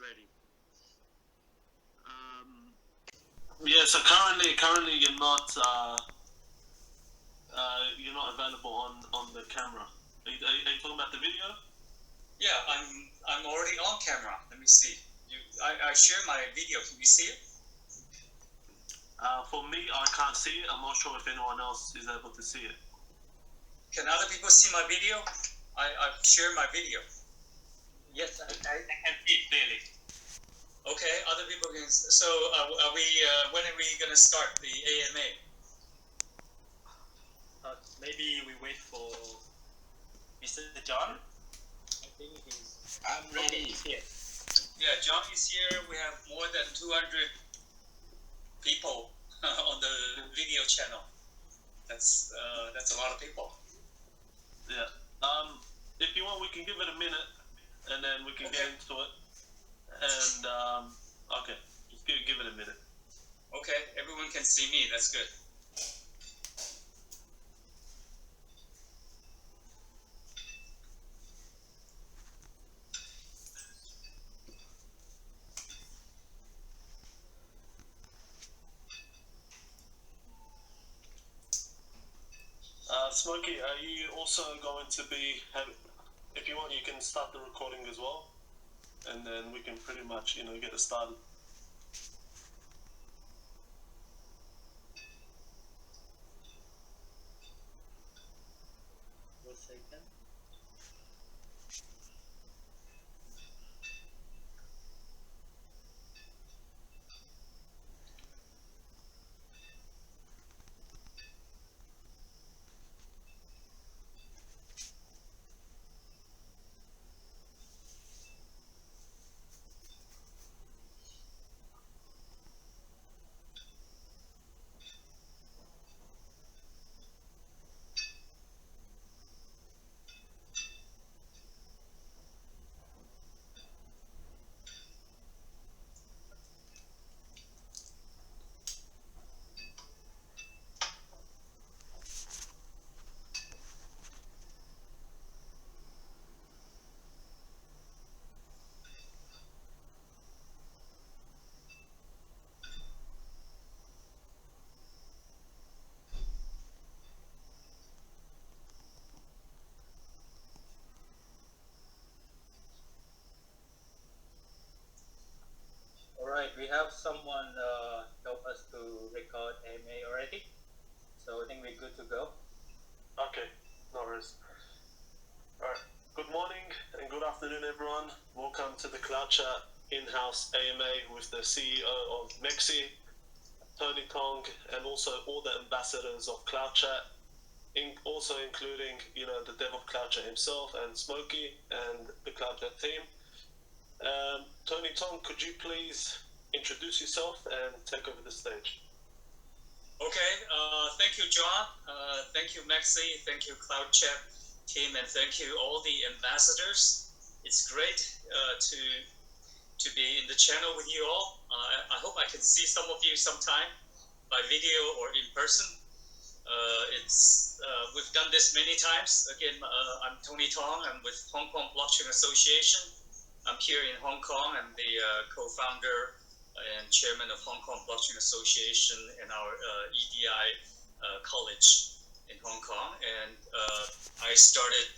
ready. Yeah, so currently you're not available on the camera. Are you talking about the video? Yeah, I'm already on camera. Let me see. I share my video. Can you see it? For me, I can't see it. I'm not sure if anyone else is able to see it. Can other people see my video? I've shared my video. Yes, I can see it clearly. Okay, other people can. So, are we? When are we gonna start the AMA? Maybe we wait for Mr. John. I think I'm ready. He's here. Yeah, John is here. We have more than 200 people on the video channel. That's a lot of people. Yeah. If you want, we can give it a minute, and then we can get into it. And okay, just give it a minute. Okay, everyone can see me. That's good. Smokey, are you also going to be if you want, you can start the recording as well, and then we can pretty much get it started. One second. Alright, we have someone help us to record AMA already, so I think we're good to go. Okay, no worries. Alright, good morning and good afternoon everyone. Welcome to the CloudChat in-house AMA with the CEO of MexC, Tony Tong, and also all the ambassadors of CloudChat, also including the dev of CloudChat himself and Smokey and the CloudChat team. Tony Tong, could you please introduce yourself and take over the stage? Okay, thank you, John. Thank you, MexC. Thank you, CloudChat team, and thank you all the ambassadors. It's great to be in the channel with you all. I hope I can see some of you sometime by video or in person. We've done this many times. Again, I'm Tony Tong. I'm with Hong Kong Blockchain Association. I'm here in Hong Kong. I'm the co-founder and chairman of Hong Kong Blockchain Association and our EDI college in Hong Kong. And I started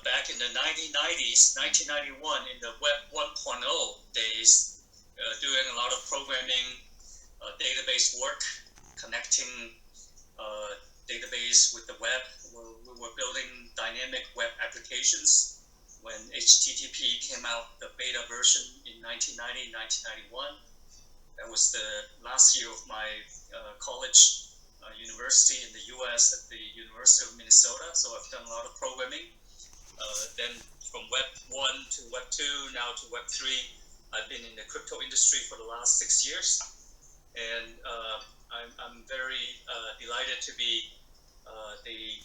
back in the 1991 in the Web 1.0 days, doing a lot of programming, database work, connecting database with the web. We were building dynamic web applications when HTTP came out, the beta version in 1990, 1991. That was the last year of my college university in the US at the University of Minnesota. So I've done a lot of programming. Then from Web 1 to Web 2, now to Web 3, I've been in the crypto industry for the last 6 years. And I'm very delighted to be the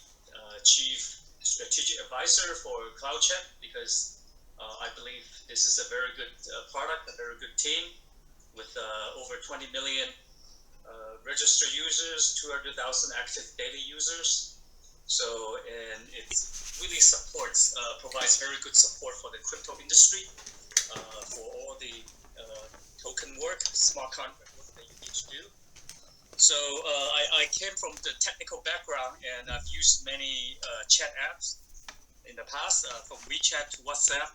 Chief Strategic Advisor for CloudChat because I believe this is a very good product, a very good team with over 20 million registered users, 200,000 active daily users. So, and it really supports, provides very good support for the crypto industry. for all the token work, smart contract work that you need to do. So I came from the technical background, and I've used many chat apps in the past, from WeChat to WhatsApp,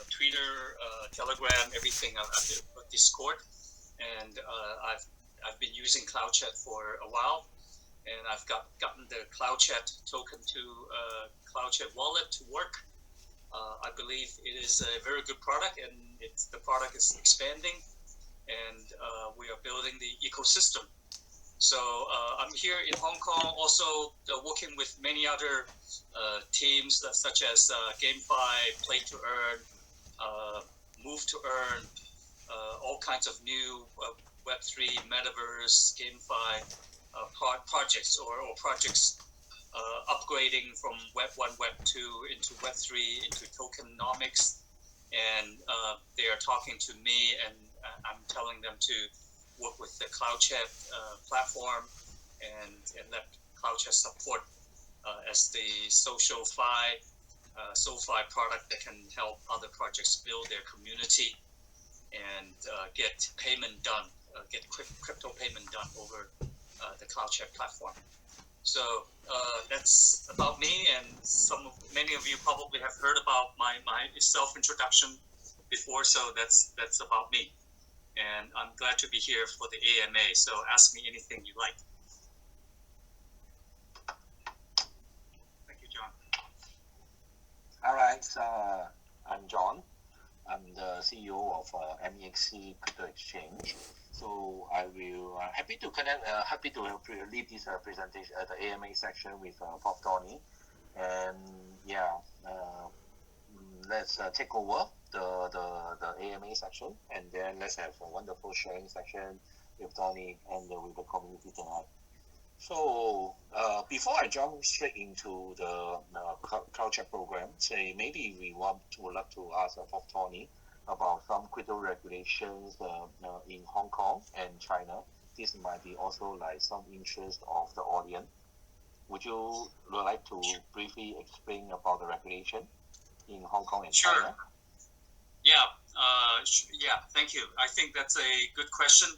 Twitter, Telegram, everything. Discord, and I've been using CloudChat for a while, and I've gotten the CloudChat token to CloudChat wallet to work. I believe it is a very good product, and the product is expanding, and we are building the ecosystem. So I'm here in Hong Kong, also working with many other teams such as GameFi, Play to Earn, Move to Earn, all kinds of new Web3, Metaverse, GameFi projects or projects upgrading from Web 1, Web 2 into Web 3, into tokenomics. And they are talking to me, and I'm telling them to work with the CloudChat platform and let CloudChat support as the SocialFi product that can help other projects build their community and get payment done, get crypto payment done over the CloudChat platform. So that's about me, and many of you probably have heard about my self-introduction before, so that's about me. And I'm glad to be here for the AMA, so ask me anything you like. Thank you, John. All right, I'm John. I'm the CEO of MexC Crypto Exchange. So I will happy to lead this presentation at the AMA section with Prof.Tony, and let's take over the AMA section, and then let's have a wonderful sharing section with Tony and with the community tonight. So before I jump straight into the CloudChat program, maybe we would like to ask Prof.Tony about some crypto regulations in Hong Kong and China. This might be also like some interest of the audience. Would you like to briefly explain about the regulation in Hong Kong and China? Yeah, thank you. I think that's a good question.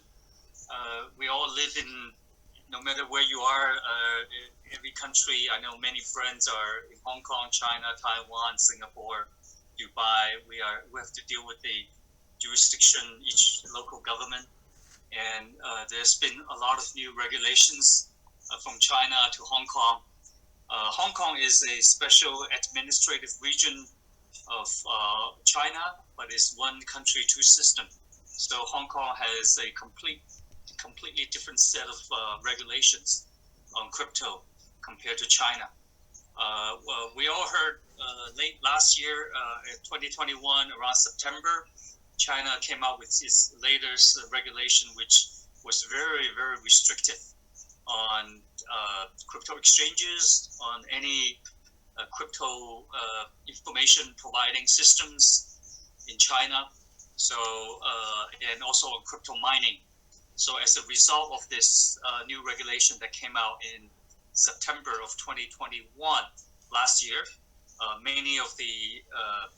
We all live in, no matter where you are, every country. I know many friends are in Hong Kong, China, Taiwan, Singapore, Dubai. We have to deal with the jurisdiction, each local government, and there's been a lot of new regulations from China to Hong Kong. Hong Kong is a special administrative region of China, but it's one country, two system. So Hong Kong has a completely different set of regulations on crypto compared to China. We all heard late last year, in 2021, around September, China came out with its latest regulation, which was very, very restrictive on crypto exchanges, on any crypto information providing systems in China. So and also on crypto mining. So as a result of this new regulation that came out in September of 2021 last year, many of the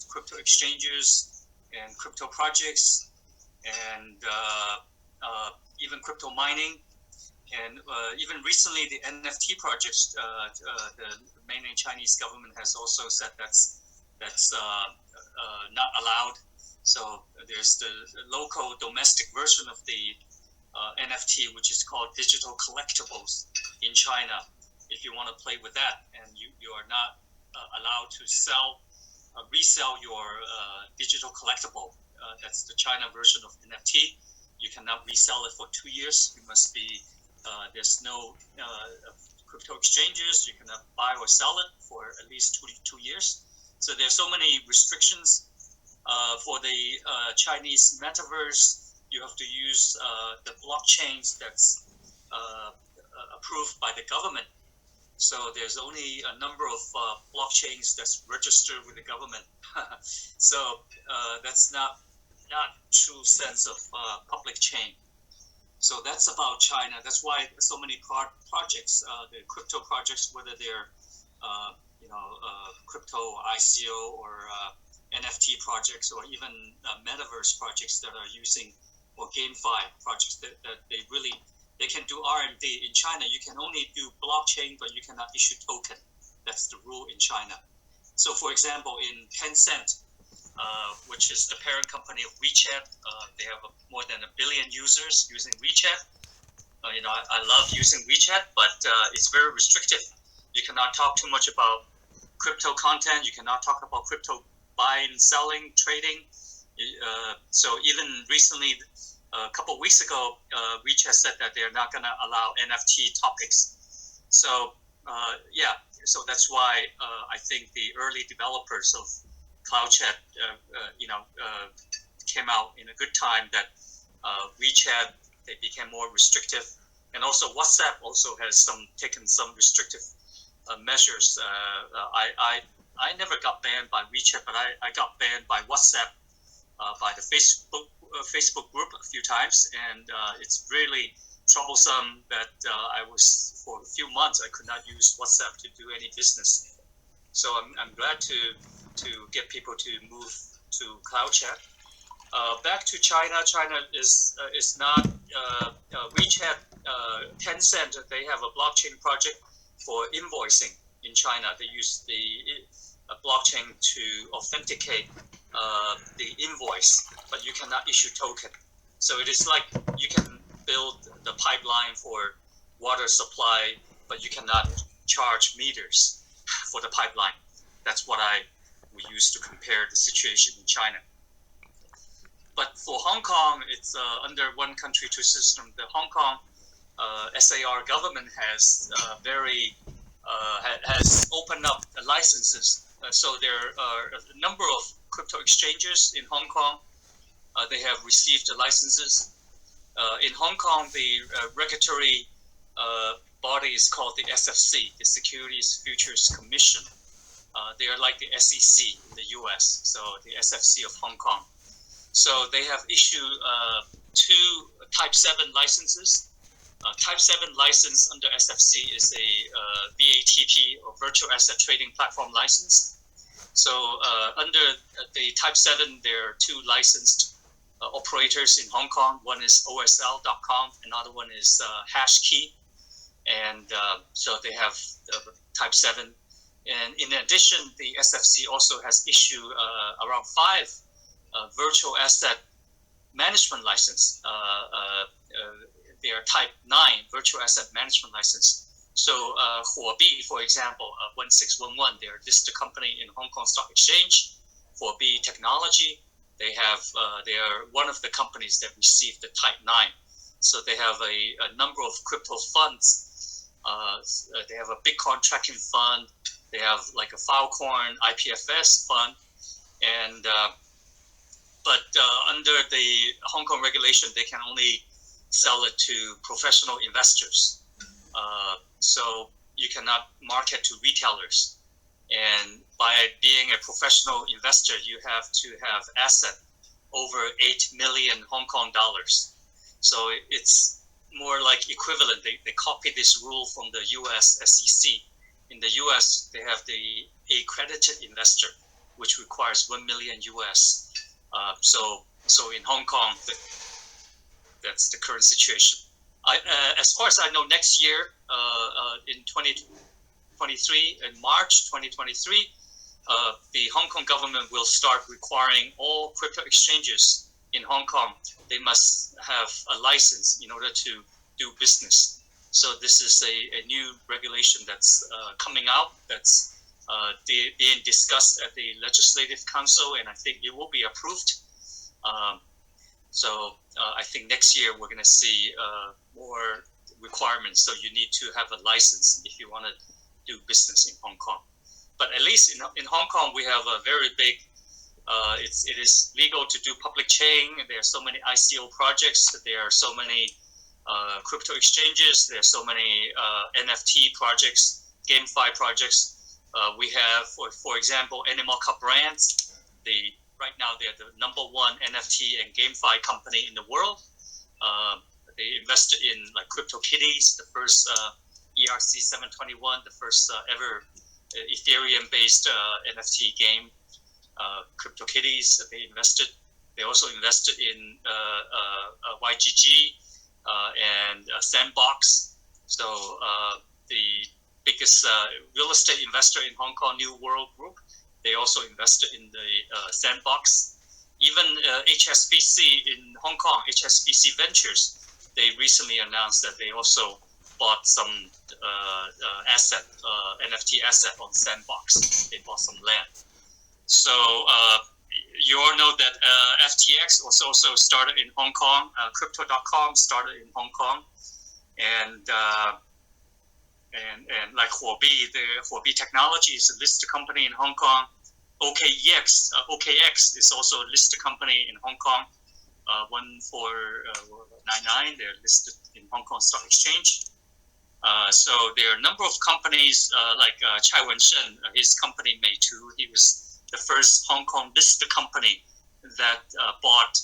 crypto exchanges and crypto projects and even crypto mining, and even recently the NFT projects, the mainland Chinese government has also said that's not allowed. So there's the local domestic version of the NFT, which is called digital collectibles in China. If you want to play with that, and you are not allowed to resell your digital collectible, that's the China version of NFT. You cannot resell it for 2 years. You must be there's no crypto exchanges. You cannot buy or sell it for at least 2 years. So there's so many restrictions. For the Chinese metaverse, you have to use the blockchains that's approved by the government. So there's only a number of blockchains that's registered with the government. So that's not true sense of public chain. So that's about China. That's why so many projects, the crypto projects, whether they're crypto ICO or NFT projects or even metaverse projects that are using, or GameFi projects that they can do R&D. In China, you can only do blockchain, but you cannot issue token. That's the rule in China. So, for example, in Tencent, which is the parent company of WeChat, they have more than 1 billion users using WeChat. I love using WeChat, but it's very restrictive. You cannot talk too much about crypto content. You cannot talk about crypto buying, selling, trading. So even recently, a couple of weeks ago, WeChat said that they're not going to allow NFT topics. So so that's why I think the early developers of CloudChat, came out in a good time. That WeChat, they became more restrictive, and also WhatsApp also has taken some restrictive measures. I never got banned by WeChat, but I got banned by WhatsApp, by the Facebook group a few times, and it's really troublesome that for a few months I could not use WhatsApp to do any business. So I'm glad to get people to move to CloudChat. Back to China. China is not WeChat. Tencent, they have a blockchain project for invoicing in China. They use the blockchain to authenticate the invoice, but you cannot issue token. So it is like you can build the pipeline for water supply, but you cannot charge meters for the pipeline. That's what we use to compare the situation in China. But for Hong Kong, it's under one country, two system. The Hong Kong SAR government has has opened up the licenses. So there are a number of crypto exchanges in Hong Kong. They have received the licenses. In Hong Kong, the regulatory body is called the SFC, the Securities Futures Commission. They are like the SEC in the US, so the SFC of Hong Kong. So they have issued 2 Type 7 licenses. Type 7 license under SFC is a VATP, or Virtual Asset Trading Platform license. So under the Type 7, there are 2 licensed operators in Hong Kong. One is OSL.com, another one is Hashkey. And so they have Type 7. And in addition, the SFC also has issued around 5 virtual asset management license. They are Type 9 virtual asset management license. So Huobi, for example, 1611, they're listed company in Hong Kong Stock Exchange. Huobi Technology, they are one of the companies that received the Type 9. So they have a number of crypto funds. They have a Bitcoin tracking fund. They have like a Filecoin IPFS fund, and but under the Hong Kong regulation, they can only sell it to professional investors. So you cannot market to retailers. And by being a professional investor, you have to have asset over 8 million Hong Kong dollars. So it's more like equivalent. They copy this rule from the US SEC. In the US, they have the accredited investor, which requires 1 million US. So in Hong Kong, that's the current situation. As far as I know, next year, in 2023, in March 2023, the Hong Kong government will start requiring all crypto exchanges in Hong Kong. They must have a license in order to do business. So this is a new regulation that's coming out, that's being discussed at the Legislative Council, and I think it will be approved. So I think next year we're going to see more requirements. So you need to have a license if you want to do business in Hong Kong. But at least in Hong Kong, we have a very big, it is legal to do public chain. There are so many ICO projects. There are so many crypto exchanges. There are so many NFT projects, GameFi projects. We have, for example, Animal Cup Brands. Right now, they're the #1 NFT and GameFi company in the world. They invested in like CryptoKitties, the first ERC 721, the first ever Ethereum-based NFT game. CryptoKitties. They invested. They also invested in YGG and Sandbox. So the biggest real estate investor in Hong Kong, New World Group, they also invested in the Sandbox. Even HSBC in Hong Kong, HSBC Ventures, they recently announced that they also bought some NFT asset on Sandbox. They bought some land. So you all know that FTX was also started in Hong Kong. Crypto.com started in Hong Kong, and like Huobi, the Huobi Technology is a listed company in Hong Kong. OKX is also a listed company in Hong Kong. 1499, they're listed in Hong Kong Stock Exchange. So there are a number of companies like Chai Wen-shen, his company Meitu. He was the first Hong Kong listed company that bought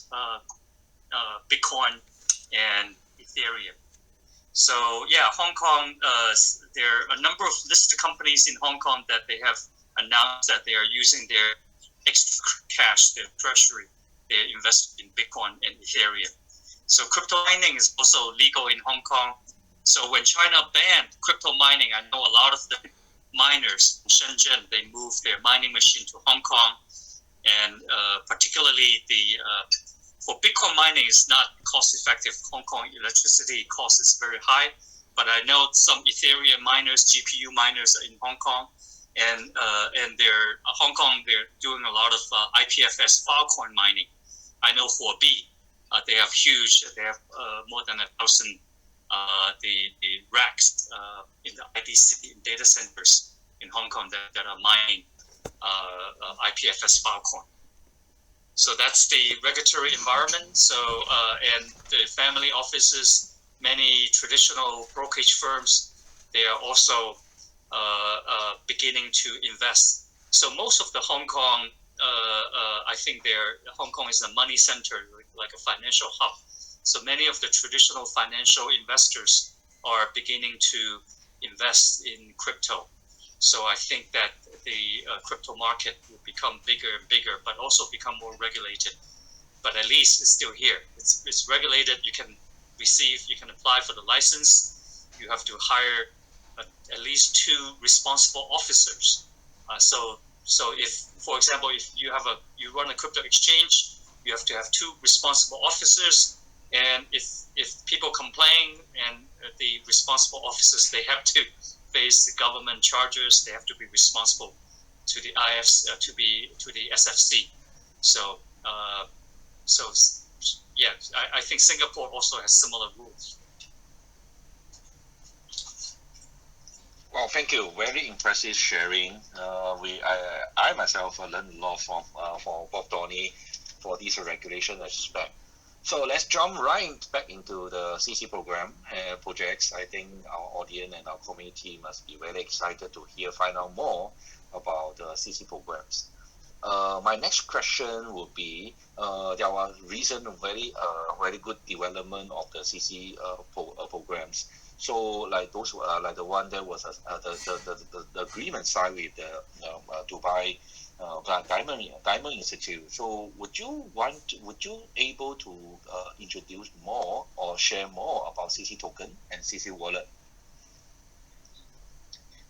Bitcoin and Ethereum. So yeah, Hong Kong, there are a number of listed companies in Hong Kong that they have announced that they are using their extra cash, their treasury, they invest in Bitcoin and Ethereum. So crypto mining is also legal in Hong Kong. So when China banned crypto mining, I know a lot of the miners in Shenzhen, they moved their mining machine to Hong Kong. And particularly for Bitcoin mining, is not cost effective. Hong Kong electricity cost is very high. But I know some Ethereum miners, GPU miners in Hong Kong. And Hong Kong, they're doing a lot of IPFS Filecoin mining. I know for B, they have more than 1,000 the racks in the IDC data centers in Hong Kong that are mining IPFS Filecoin. So that's the regulatory environment. So and the family offices, many traditional brokerage firms, they are also beginning to invest. So most of the Hong Kong, I think Hong Kong is a money center, like a financial hub. So many of the traditional financial investors are beginning to invest in crypto. So I think that the crypto market will become bigger and bigger, but also become more regulated. But at least it's still here. It's regulated. You can apply for the license. You have to hire at least 2 responsible officers. So if, for example, if you run a crypto exchange, you have to have 2 responsible officers. And if people complain, and the responsible officers, they have to face the government charges. They have to be responsible to the to the SFC. So yeah, I think Singapore also has similar rules. Well, thank you. Very impressive sharing. I myself learned a lot from Prof.Tony for this regulation aspect. So let's jump right back into the CC program projects. I think our audience and our community must be very excited to find out more about the CC programs. My next question would be, there was recent very good development of the CC programs. So like those like the one that was the agreement signed with the Dubai Diamond Institute. So would you able to introduce more or share more about CC token and CC wallet?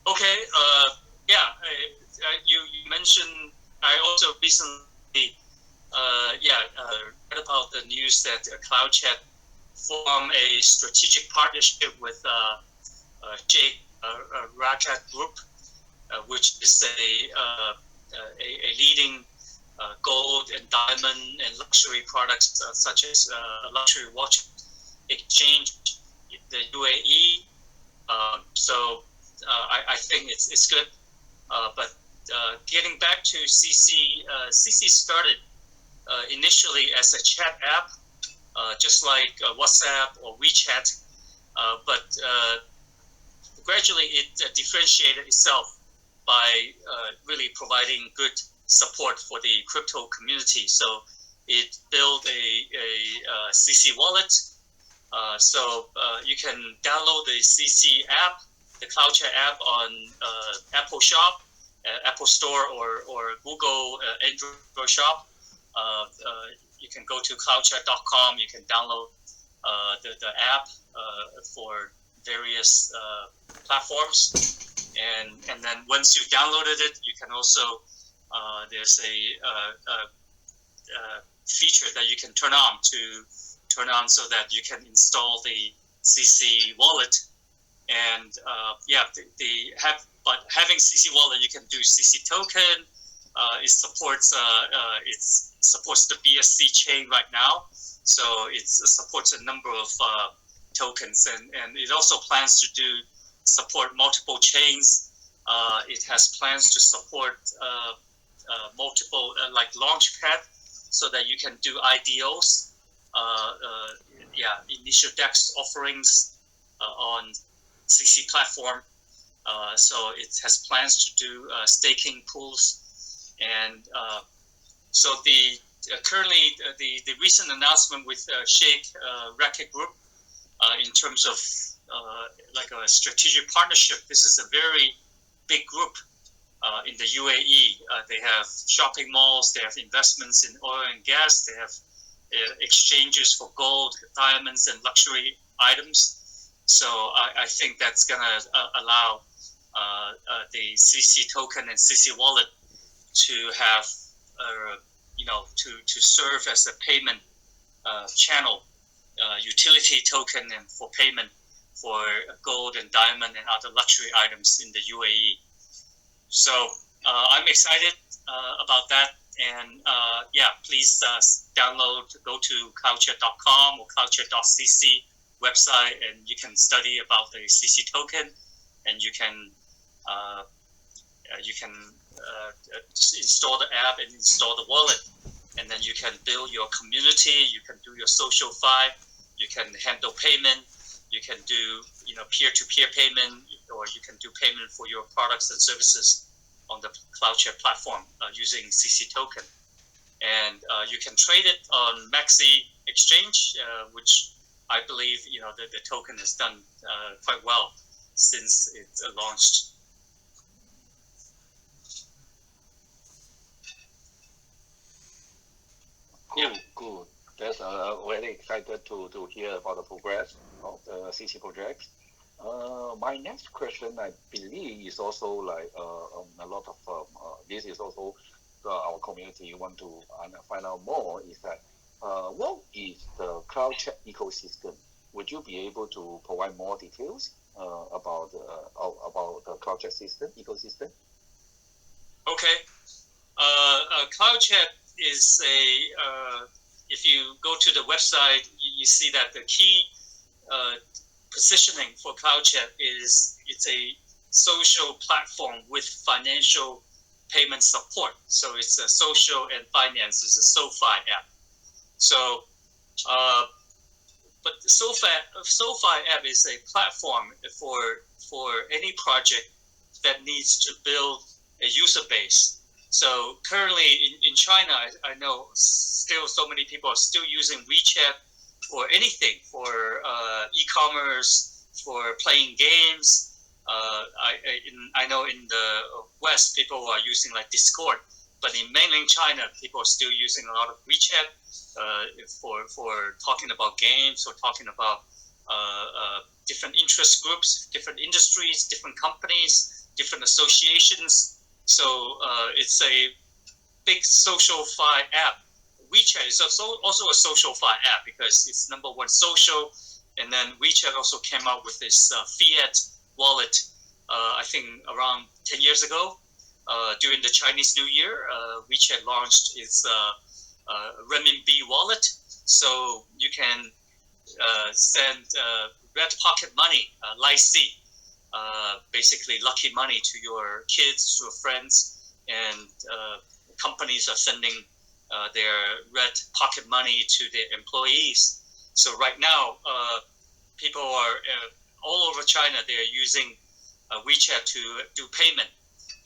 Okay. Yeah. You mentioned. I also recently read about the news that CloudChat formed a strategic partnership with Rajat Group, which is a leading gold and diamond and luxury products such as luxury watch exchange in the UAE. I think it's good. But getting back to CC, CC started initially as a chat app, just like WhatsApp or WeChat, but gradually it differentiated itself by really providing good support for the crypto community. So it built a CC wallet. So you can download the CC app, the CloudChat app on Apple Shop, Apple Store or Google Android shop. You can go to cloudchat.com. You can download the app for various platforms, and then once you've downloaded it, you can also there's a feature that you can turn on so that you can install the CC wallet, and but having CC wallet, you can do CC token. It supports the BSC chain right now, so it supports a number of tokens, and it also plans to support multiple chains. It has plans to support multiple like Launchpad, so that you can do IDOs, initial DEX offerings on CC platform. So it has plans to do staking pools, and so the currently the recent announcement with Sheikh Racket Group in terms of like a strategic partnership. This is a very big group in the UAE. They have shopping malls, they have investments in oil and gas, they have exchanges for gold, diamonds, and luxury items. So I think that's going to allow the CC token and CC wallet to have, to serve as a payment channel, utility token and for payment for gold and diamond and other luxury items in the UAE. So I'm excited about that, and please download, go to cloudchat.com or cloudchat.cc website, and you can study about the CC token, and you can install the app and install the wallet, and then you can build your community. You can do your SocialFi. You can handle payment. You can do peer-to-peer payment, or you can do payment for your products and services on the CloudChat platform using CC token. And you can trade it on MexC exchange, which I believe the token has done quite well since it launched. Cool. That's very excited to hear about the progress of the CC project. My next question, I believe, is also like a lot of this is also our community want to find out more. Is that what is the CloudChat ecosystem? Would you be able to provide more details about the CloudChat ecosystem? Okay, CloudChat is if you go to the website, you see that the key positioning for CloudChat is it's a social platform with financial payment support. So it's a social and finance. It's a SocialFi app. So, but the SocialFi app is a platform for any project that needs to build a user base. So currently in China, I know still so many people are still using WeChat for anything, for e-commerce, for playing games. I know in the West, people are using like Discord, but in mainland China, people are still using a lot of WeChat for talking about games or talking about different interest groups, different industries, different companies, different associations. So it's a big SocialFi app. WeChat is also a SocialFi app because it's number one social, and then WeChat also came out with this fiat wallet. I think around 10 years ago, during the Chinese New Year, WeChat launched its renminbi wallet, so you can send red pocket money, Lai Si, basically lucky money to your kids, to your friends, and companies are sending their red pocket money to their employees. So right now, people are all over China. They are using WeChat to do payment.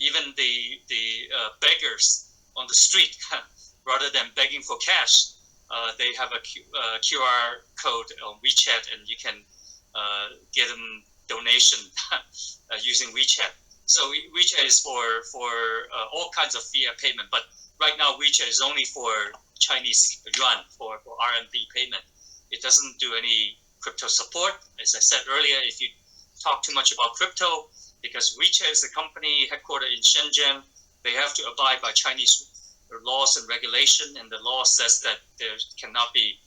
Even the beggars on the street, rather than begging for cash, they have a QR code on WeChat, and you can get them donation using WeChat. So WeChat is for all kinds of fiat payment, but right now WeChat is only for Chinese yuan, for RMB payment. It doesn't do any crypto support. As I said earlier, if you talk too much about crypto, because WeChat is a company headquartered in Shenzhen, they have to abide by Chinese laws and regulation, and the law says that there cannot be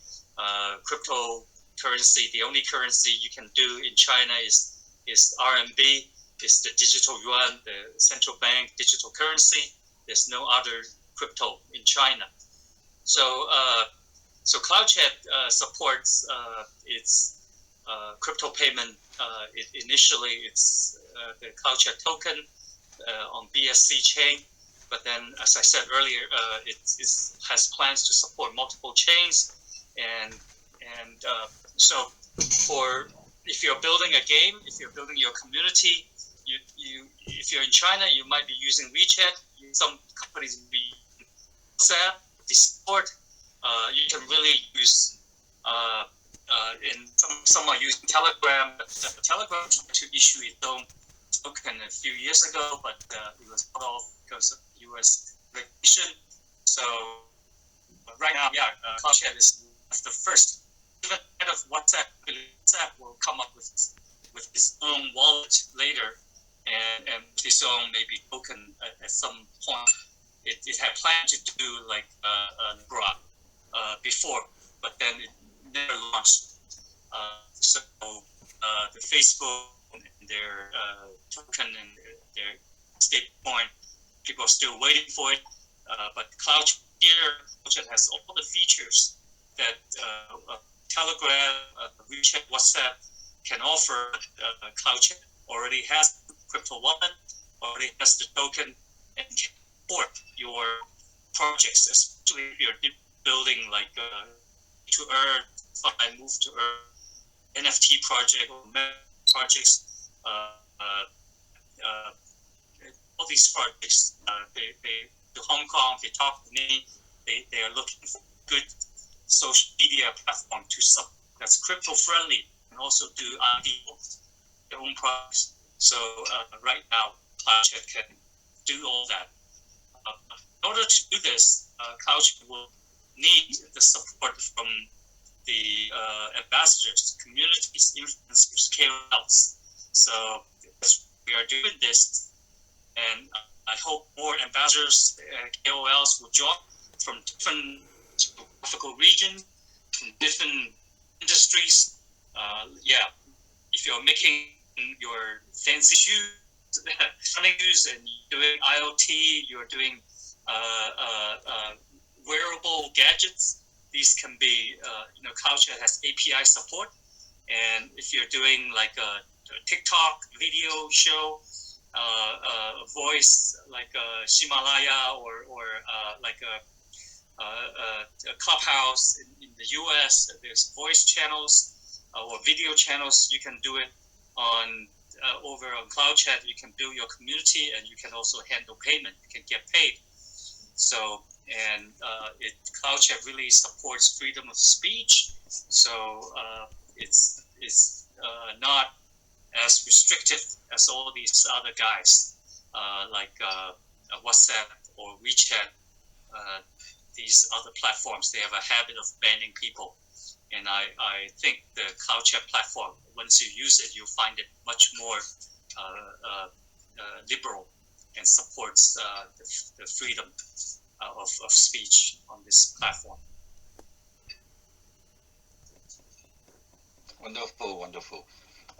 cryptocurrency. The only currency you can do in China is RMB, is the digital yuan, the central bank digital currency. There's no other crypto in China. So CloudChat supports its crypto payment. Initially, it's the CloudChat token on BSC chain, but then, as I said earlier, it has plans to support multiple chains, and so if you're building a game, if you're building your community, if you're in China, you might be using WeChat. Some companies will be WhatsApp, Discord. You can really use some are using Telegram. Telegram tried to issue its own token a few years ago, but it was cut off because of U.S. regulation. So right now, CloudChat is the first. Even ahead of WhatsApp will come up with its own wallet later, and its own maybe token at some point. It had planned to do like Libra before, but then it never launched. So the Facebook and their token and their stablecoin, people are still waiting for it. But CloudChat has all the features that Telegram, WeChat, WhatsApp can offer. CloudChat already has crypto wallet, already has the token, and can support your projects, especially if you're building like to earn, move to earn NFT project or projects. All these projects, they to Hong Kong, they talk to me. They are looking for good social media platform to support that's crypto friendly and also do their own products. So right now, CloudChat can do all that. In order to do this, CloudChat will need the support from the ambassadors, communities, influencers, KOLs. So we are doing this, and I hope more ambassadors and KOLs will join from different geographical regions, from different industries. If you're making your fancy shoes, running shoes, and you're doing IoT, you're doing wearable gadgets, these can be, CloudChat has API support. And if you're doing like a TikTok video show, voice like Himalaya or like a Clubhouse in the US, there's voice channels or video channels. You can do it on over on CloudChat. You can build your community, and you can also handle payment. You can get paid. So, and CloudChat really supports freedom of speech. So it's not as restrictive as all these other guys like WhatsApp or WeChat. These other platforms, they have a habit of banning people. And I think the CloudChat platform, once you use it, you'll find it much more liberal and supports the freedom of speech on this platform. Wonderful.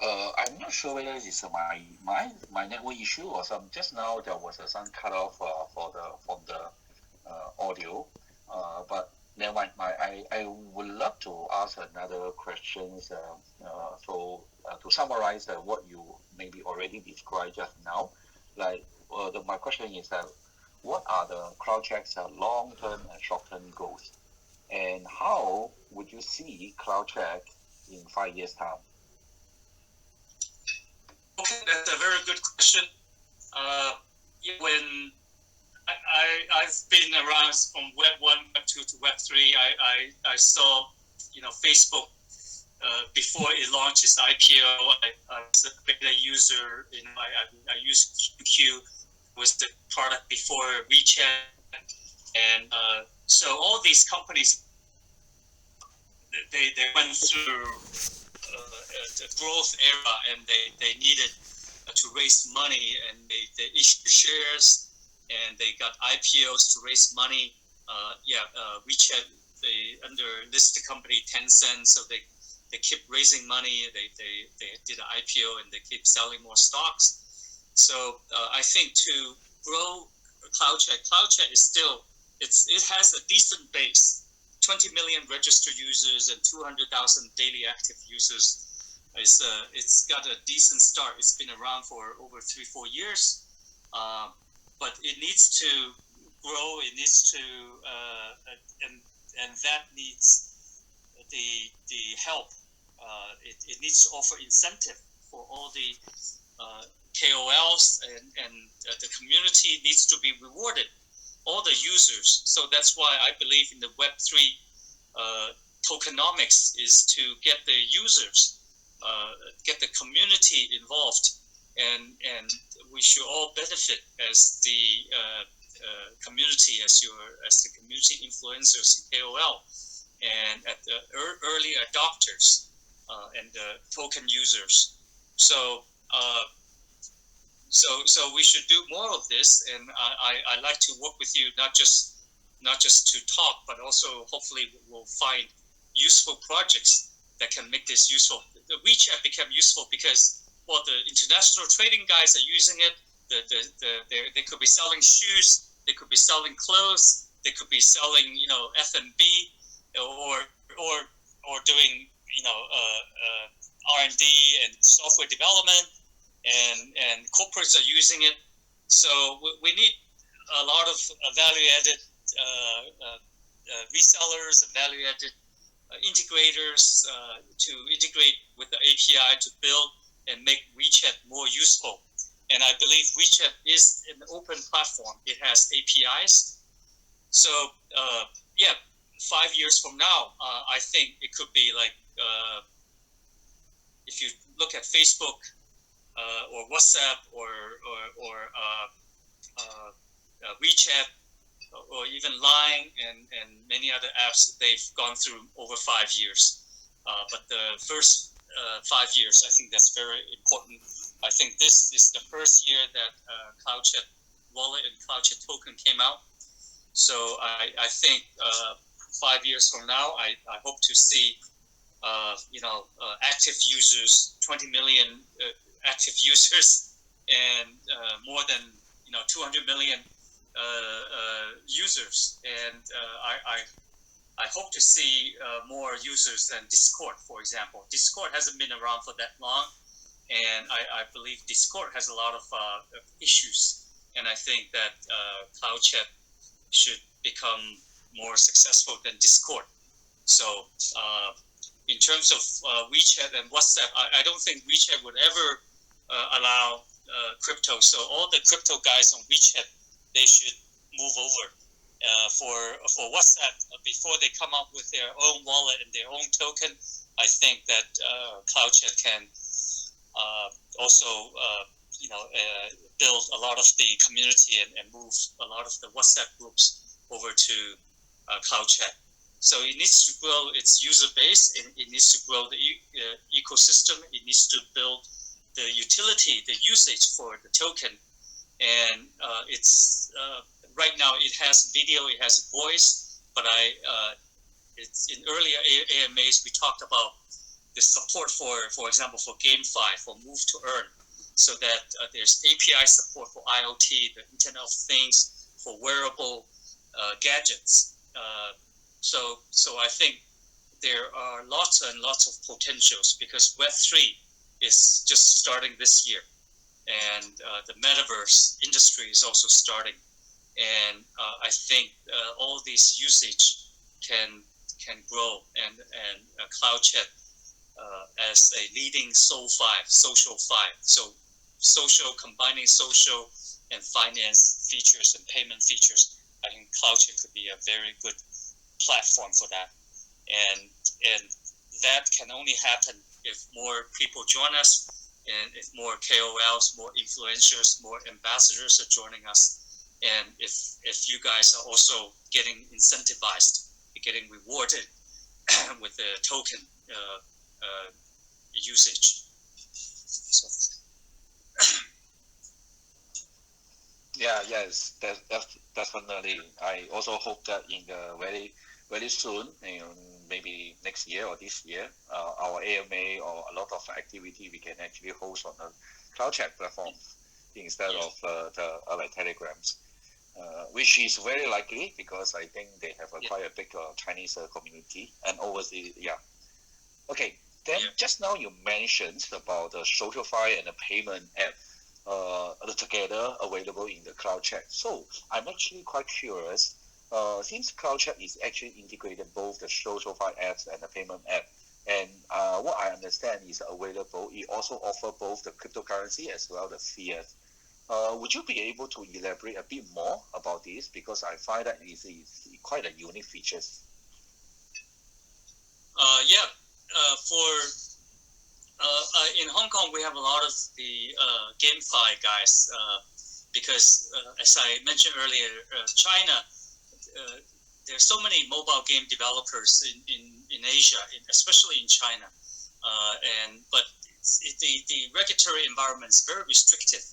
I'm not sure whether it's my network issue or some. Just now there was some cut off from the audio, but never mind. I would love to ask another questions. So to summarize what you maybe already described just now, like my question is that what are the CloudChat's long-term and short-term goals, and how would you see CloudChat in 5 years' time? Okay, that's a very good question. When I've been around from Web 1, Web 2 to Web 3, I saw, Facebook before it launched its IPO, I was a beta user. I used QQ, was the product before WeChat, and so all these companies, they went through the growth era, and they needed to raise money, and they issued shares, and they got IPOs to raise money. WeChat, they under listed company Tencent, so they keep raising money. They did an IPO, and they keep selling more stocks. So I think to grow CloudChat is still it has a decent base, 20 million registered users and 200,000 daily active users. It's got a decent start. It's been around for over 3-4 years, but it needs to grow. It needs to and that needs the help. It needs to offer incentive for all the KOLs, and the community needs to be rewarded, all the users. So that's why I believe in the Web3 tokenomics is to get the users, get the community involved, and we should all benefit as the community, as the community influencers in KOL, and at the early adopters and the token users. So we should do more of this, and I like to work with you, not just to talk, but also hopefully we'll find useful projects that can make this useful. The WeChat became useful because, well, the international trading guys are using it. They could be selling shoes, they could be selling clothes, they could be selling F&B, or doing R&D and software development, and corporates are using it. So we need a lot of value-added resellers and value-added integrators to integrate with the API to build and make WeChat more useful. And I believe WeChat is an open platform. It has APIs. So 5 years from now, I think it could be like if you look at Facebook or WhatsApp or WeChat, or even Line and many other apps, they've gone through over 5 years. But the first 5 years, I think that's very important. I think this is the first year that CloudChat Wallet and CloudChat Token came out. So I think 5 years from now, I hope to see active users, 20 million active users, and more than 200 million users, and I hope to see more users than Discord, for example. Discord hasn't been around for that long, and I believe Discord has a lot of issues, and I think that CloudChat should become more successful than Discord. So in terms of WeChat and WhatsApp, I don't think WeChat would ever allow crypto. So all the crypto guys on WeChat, they should move over. For WhatsApp, before they come up with their own wallet and their own token, I think that CloudChat can also build a lot of the community and move a lot of the WhatsApp groups over to CloudChat. So it needs to grow its user base, and it needs to grow the ecosystem. It needs to build the utility, the usage for the token. And it's right now it has video, it has voice, but it's in earlier AMAs we talked about the support for example, for GameFi, for Move to Earn, so that there's API support for IoT, the Internet of Things, for wearable gadgets. So I think there are lots and lots of potentials, because Web3 is just starting this year, and the metaverse industry is also starting, and I think all these usage can grow, and CloudChat as a leading SocialFi, so social, combining social and finance features and payment features. I think CloudChat could be a very good platform for that, and that can only happen if more people join us, and if more KOLs, more influencers, more ambassadors are joining us, and if you guys are also getting incentivized, getting rewarded with the token usage. So. Yeah, yes, that's definitely. I also hope that in the very soon, maybe next year or this year, our AMA or a lot of activity we can actually host on the CloudChat platform instead of the other Telegrams, which is very likely because I think they have quite a big Chinese community and overseas. Yeah. Okay. Then just now you mentioned about the SocialFi and the payment app. Together available in the CloudChat. So I'm actually quite curious. Since CloudChat is actually integrated both the SocialFi apps and the payment app, and what I understand is available. It also offers both the cryptocurrency as well as fiat. Would you be able to elaborate a bit more about this? Because I find that it is quite a unique features. In Hong Kong, we have a lot of the GameFi guys because, as I mentioned earlier, China, there's so many mobile game developers in Asia, especially in China, but the regulatory environment is very restrictive.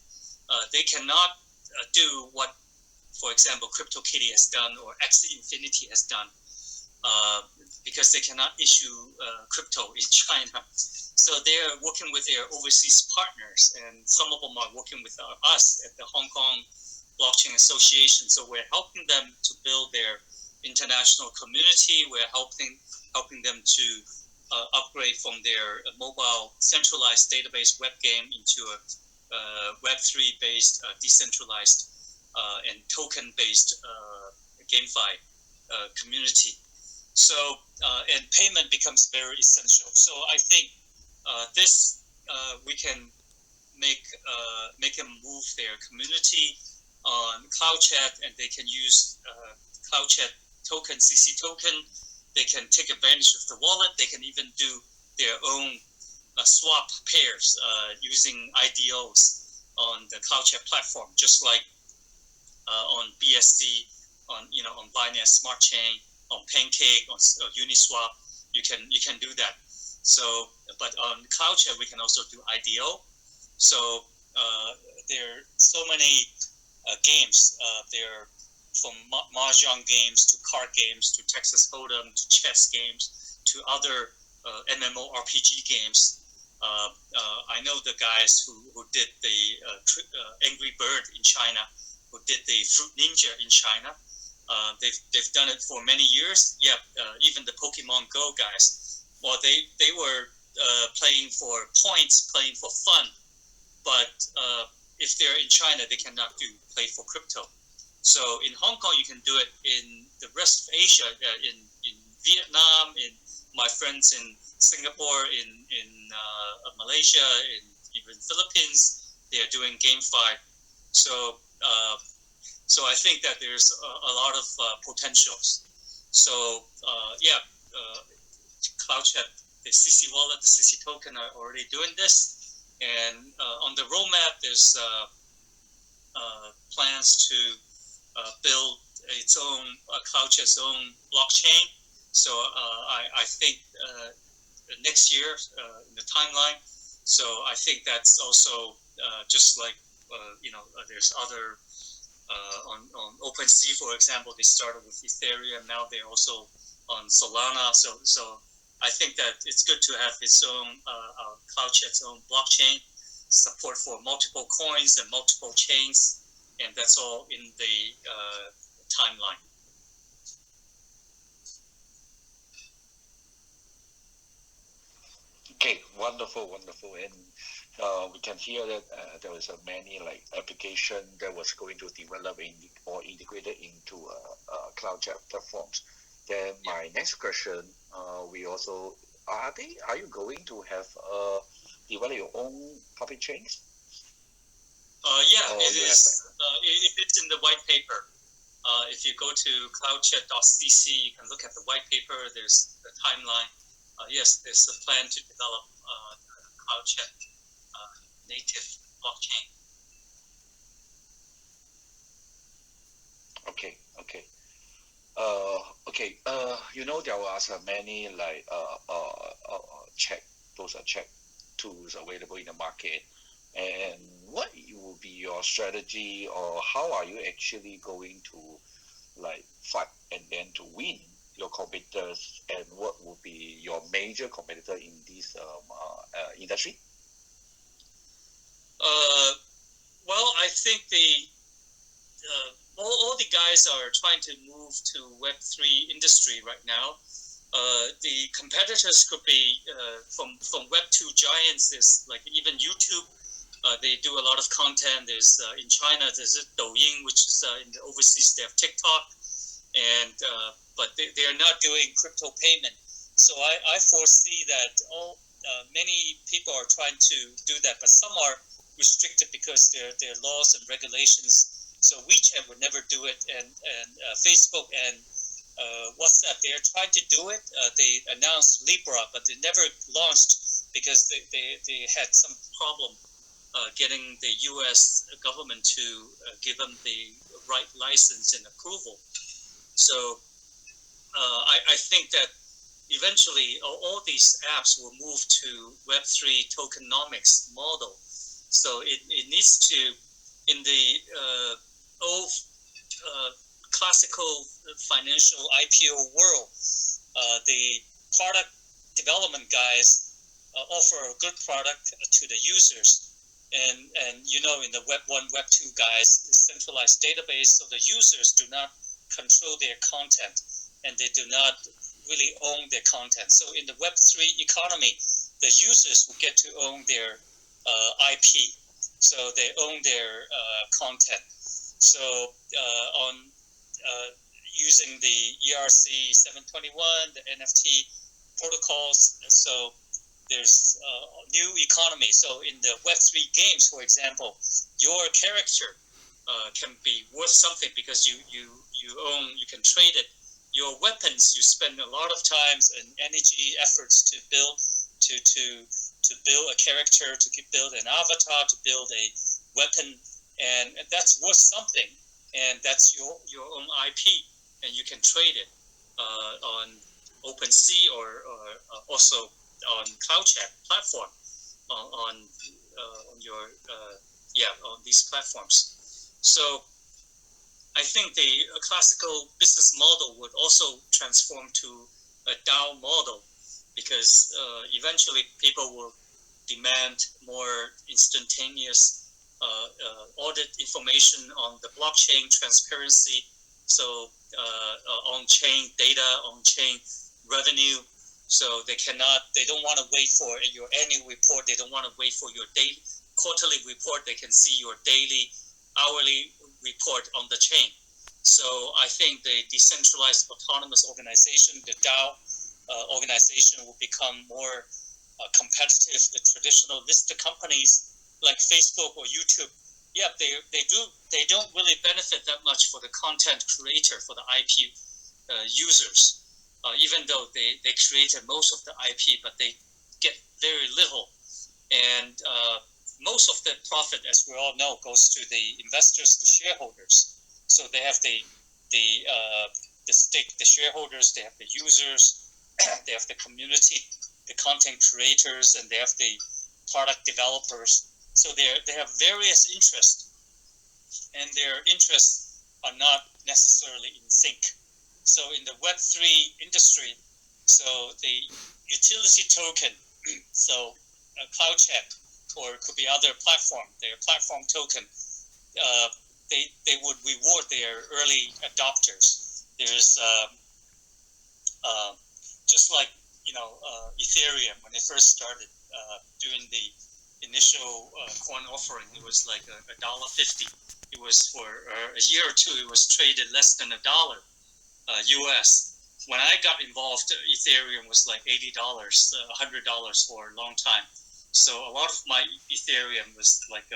They cannot do what, for example, CryptoKitty has done or Axie Infinity has done because they cannot issue crypto in China. So they're working with their overseas partners, and some of them are working with us at the Hong Kong Blockchain Association. So we're helping them to build their international community. We're helping them to upgrade from their mobile centralized database web game into a Web3 based decentralized and token based GameFi community. So and payment becomes very essential. So I think this we can make them move their community on CloudChat, and they can use CloudChat token, CC token. They can take advantage of the wallet. They can even do their own swap pairs using IDOs on the CloudChat platform, just like on BSC, on Binance Smart Chain, on Pancake, on Uniswap. You can do that. So, but on CloudChat, we can also do IDO. So there are so many games. There are from mahjong games to card games to Texas Hold'em to chess games to other MMORPG games. I know the guys who did the Angry Bird in China, who did the Fruit Ninja in China. They've done it for many years. Yeah, even the Pokemon Go guys. Well, they were playing for points, playing for fun, but if they're in China, they cannot play for crypto. So in Hong Kong, you can do it. In the rest of Asia, in Vietnam, in my friends in Singapore, in Malaysia, in even Philippines, they are doing GameFi. So I think that there's a lot of potentials. So CloudChat, the CC wallet, the CC token are already doing this, and on the roadmap, there's plans to build its own CloudChat's own blockchain. So I think next year in the timeline. So I think that's also just like there's other on OpenSea, for example, they started with Ethereum. Now they're also on Solana. So I think that it's good to have its own CloudChat's own blockchain, support for multiple coins and multiple chains, and that's all in the timeline. Okay, wonderful, and we can hear that there was many application that was going to develop or integrated into CloudChat platforms. Then my next question, we also are you going to have develop your own public chains? It is. It's in the white paper. If you go to cloudchat.cc, you can look at the white paper. There's the timeline. yes, there's a plan to develop CloudChat native blockchain. Okay, okay. Okay. There was many like check those are check tools available in the market, and what will be your strategy, or how are you actually going to like fight and then to win your competitors, and what would be your major competitor in this industry? Well, I think all the guys are trying to move to Web3 industry right now. The competitors could be from Web2 giants. There's like even YouTube. They do a lot of content. There's in China there's Douyin, which is in the overseas they have TikTok, and but they are not doing crypto payment. So I foresee that many people are trying to do that, but some are restricted because there are laws and regulations. So WeChat would never do it, and Facebook and WhatsApp, they are trying to do it. They announced Libra, but they never launched because they had some problem getting the U.S. government to give them the right license and approval. So I think that eventually all these apps will move to Web3 tokenomics model. So it needs to, in the old classical financial IPO world, the product development guys offer a good product to the users. And in the Web 1, Web 2 guys, centralized database, so the users do not control their content, and they do not really own their content. So in the Web 3 economy, the users will get to own their IP, so they own their content. So on using the ERC 721, the NFT protocols, so there's a new economy. So in the Web3 games, for example, your character can be worth something because you own, you can trade it. Your weapons, you spend a lot of time and energy, efforts to build build a character, to build an avatar, to build a weapon, and that's worth something, and that's your own IP, and you can trade it on OpenSea or also on CloudChat platform on your on these platforms. So I think the classical business model would also transform to a DAO model, because eventually people will demand more instantaneous audit information on the blockchain transparency. So on-chain data, on-chain revenue. So they don't want to wait for your annual report. They don't want to wait for your daily, quarterly report. They can see your daily, hourly report on the chain. So I think the decentralized autonomous organization, the DAO organization, will become more competitive. The traditional listed companies like Facebook or YouTube, they don't really benefit that much for the content creator, for the IP users. Even though they created most of the IP, but they get very little. And most of the profit, as we all know, goes to the investors, the shareholders. So they have the stake, the shareholders, they have the users, they have the community, the content creators, and they have the product developers. So they have various interests, and their interests are not necessarily in sync. So in the Web3 industry, so the utility token, so CloudChat, or it could be other platform, their platform token, they would reward their early adopters. There's just like Ethereum, when they first started doing the initial coin offering, it was like $1.50. It was for a year or two, it was traded less than $1 US. When I got involved, Ethereum was like $80, $100 for a long time. So a lot of my Ethereum was like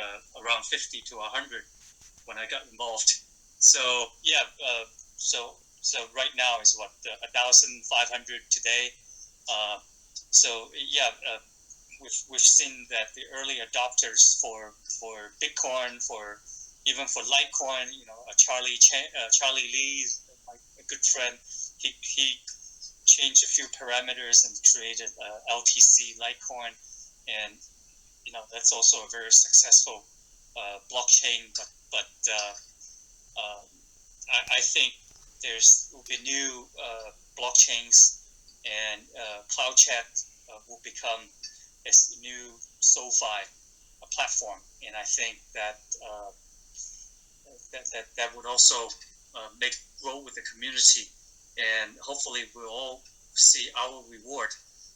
around 50 to 100 when I got involved. So so right now is what 1,500 today. So yeah, we've seen that the early adopters for Bitcoin, even for Litecoin, Charlie Lee, a good friend, he changed a few parameters and created LTC Litecoin, and that's also a very successful blockchain. But I think will be new blockchains, and CloudChat will become a new SocialFi platform, and I think that that would also grow with the community, and hopefully we'll all see our reward,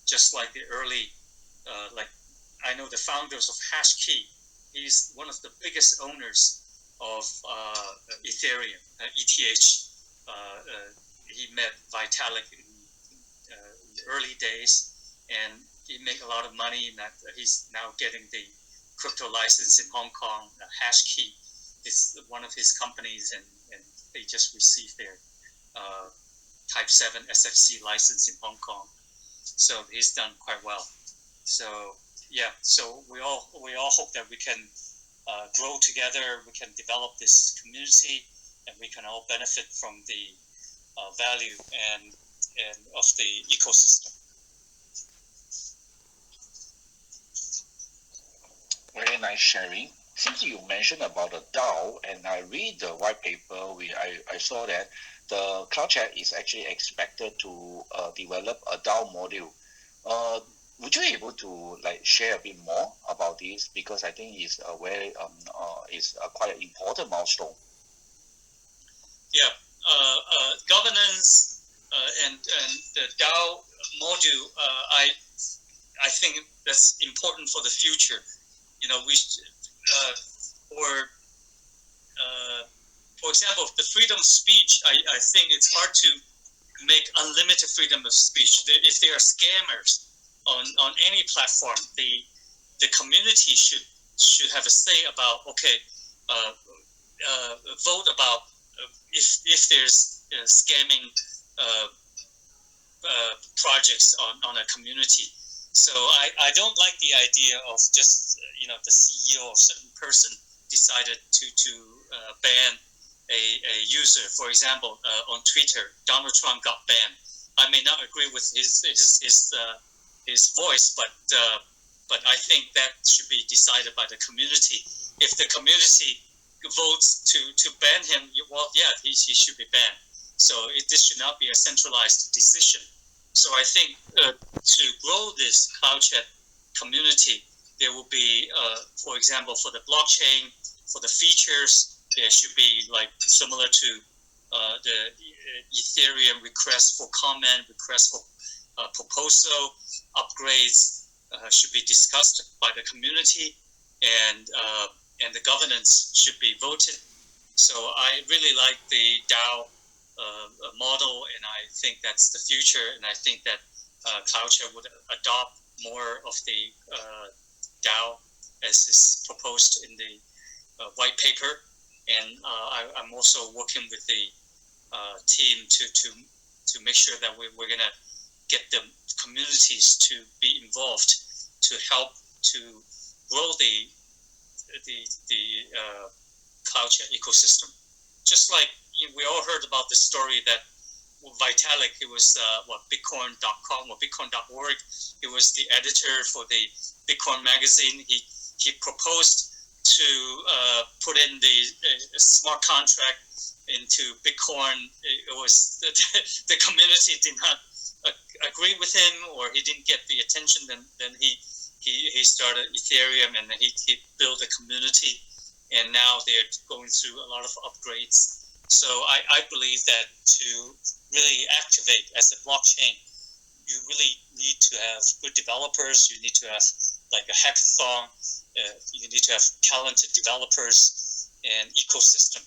just like the early, like I know the founders of HashKey. He's one of the biggest owners of Ethereum, ETH. He met Vitalik in the early days, and he made a lot of money. And he's now getting the crypto license in Hong Kong. HashKey is one of his companies, and they just received their Type 7 SFC license in Hong Kong. So he's done quite well. So yeah, so we all hope that we can grow together. We can develop this community, and we can all benefit from the value and of the ecosystem. Very nice sharing. Since you mentioned about the DAO, and I read the white paper, I saw that the CloudChat is actually expected to develop a DAO module. Would you be able to share a bit more about this, because I think it's a very quite an important milestone. Yeah, governance and the DAO module. I think that's important for the future. For example, the freedom of speech. I think it's hard to make unlimited freedom of speech. If there are scammers on any platform, the community should have a say about vote about if there's scamming projects on a community. So I don't like the idea of just the CEO of a certain person decided to ban a user. For example, on Twitter, Donald Trump got banned. I may not agree with his voice, but I think that should be decided by the community. If the community votes to ban him, well, yeah, he should be banned. So this should not be a centralized decision. So I think to grow this CloudChat community, there will be, for example, for the blockchain, for the features, there should be similar to the Ethereum request for comment, request for proposal, upgrades should be discussed by the community, and the governance should be voted. So I really like the DAO model, and I think that's the future, and I think that CloudChat would adopt more of the DAO as is proposed in the white paper, and I'm also working with the team to make sure that we're going to get the communities to be involved to help to grow the CloudChat ecosystem. Just like we all heard about the story that Vitalik, he was Bitcoin.com or Bitcoin.org. He was the editor for the Bitcoin magazine. He proposed to put in the smart contract into Bitcoin. It was the community did not agree with him, or he didn't get the attention. Then he started Ethereum, and he built a community, and now they're going through a lot of upgrades. So I believe that to really activate as a blockchain, you really need to have good developers. You need to have a hackathon. You need to have talented developers and ecosystem.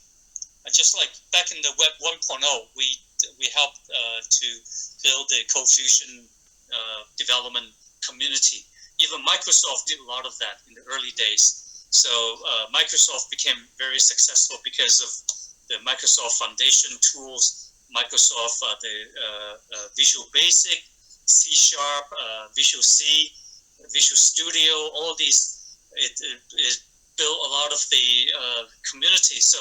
Just like back in the Web 1.0, we helped to build the Confucian development community. Even Microsoft did a lot of that in the early days. So Microsoft became very successful because of the Microsoft Foundation tools, Microsoft the Visual Basic, C Sharp, Visual C, Visual Studio, all these, it built a lot of the community. So